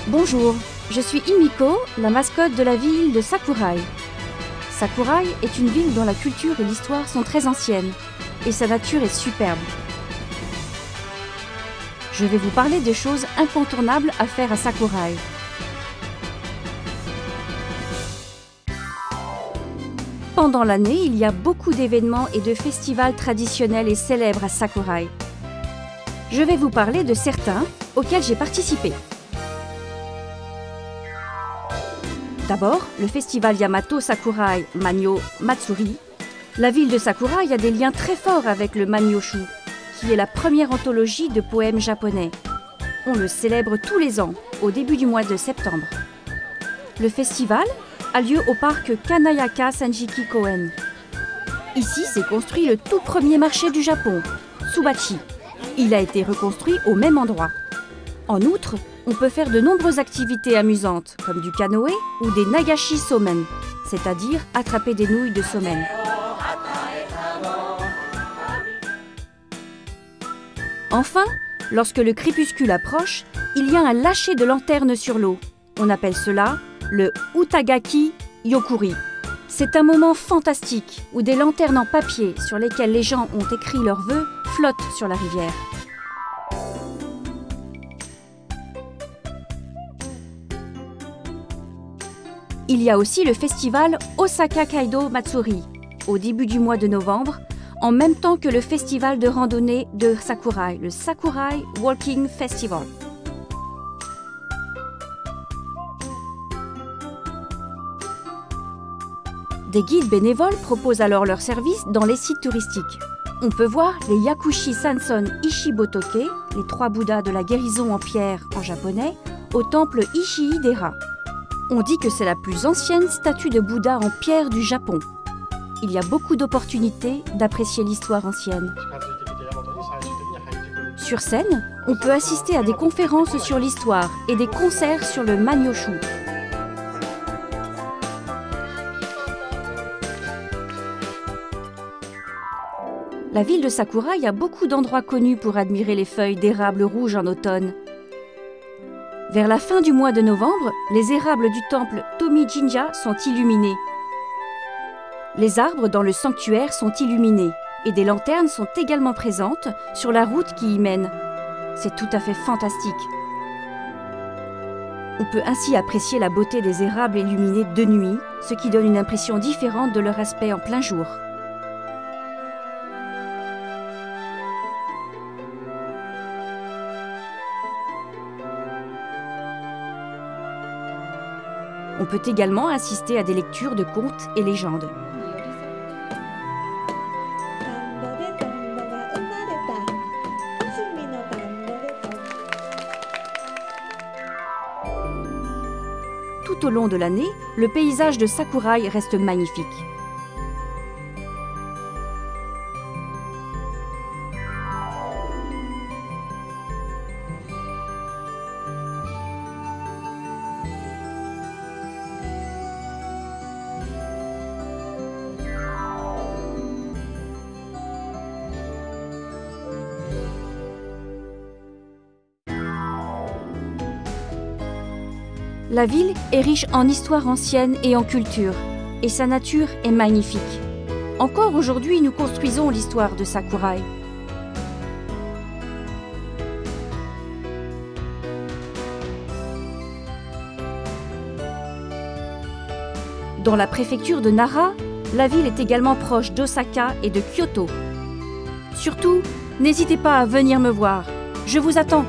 Bonjour, je suis Himiko, la mascotte de la ville de Sakurai. Sakurai est une ville dont la culture et l'histoire sont très anciennes, et sa nature est superbe. Je vais vous parler des choses incontournables à faire à Sakurai. Pendant l'année, il y a beaucoup d'événements et de festivals traditionnels et célèbres à Sakurai. Je vais vous parler de certains auxquels j'ai participé. D'abord, le festival Yamato Sakurai Manyō Matsuri. La ville de Sakurai a des liens très forts avec le Manyōshū, qui est la première anthologie de poèmes japonais. On le célèbre tous les ans, au début du mois de septembre. Le festival a lieu au parc Kanayaka Sanjiki Koen. Ici s'est construit le tout premier marché du Japon, Tsubachi. Il a été reconstruit au même endroit. En outre, on peut faire de nombreuses activités amusantes, comme du canoë ou des nagashi somen, c'est-à-dire attraper des nouilles de somen. Enfin, lorsque le crépuscule approche, il y a un lâcher de lanternes sur l'eau. On appelle cela le Utagaki Yokuri. C'est un moment fantastique où des lanternes en papier sur lesquelles les gens ont écrit leurs vœux flottent sur la rivière. Il y a aussi le festival Osaka Kaido Matsuri, au début du mois de novembre, en même temps que le festival de randonnée de Sakurai, le Sakurai Walking Festival. Des guides bénévoles proposent alors leurs services dans les sites touristiques. On peut voir les Yakushi Sanson Ishibotoke, les 3 Bouddhas de la guérison en pierre en japonais, au temple Ishii-dera. On dit que c'est la plus ancienne statue de Bouddha en pierre du Japon. Il y a beaucoup d'opportunités d'apprécier l'histoire ancienne. Sur scène, on peut assister à des conférences sur l'histoire et des concerts sur le Manyōshū. La ville de Sakurai a beaucoup d'endroits connus pour admirer les feuilles d'érable rouge en automne. Vers la fin du mois de novembre, les érables du temple Tomi-jinja sont illuminés. Les arbres dans le sanctuaire sont illuminés et des lanternes sont également présentes sur la route qui y mène. C'est tout à fait fantastique. On peut ainsi apprécier la beauté des érables illuminés de nuit, ce qui donne une impression différente de leur aspect en plein jour. On peut également assister à des lectures de contes et légendes. Tout au long de l'année, le paysage de Sakurai reste magnifique. La ville est riche en histoire ancienne et en culture, et sa nature est magnifique. Encore aujourd'hui, nous construisons l'histoire de Sakurai. Dans la préfecture de Nara, la ville est également proche d'Osaka et de Kyoto. Surtout, n'hésitez pas à venir me voir. Je vous attends.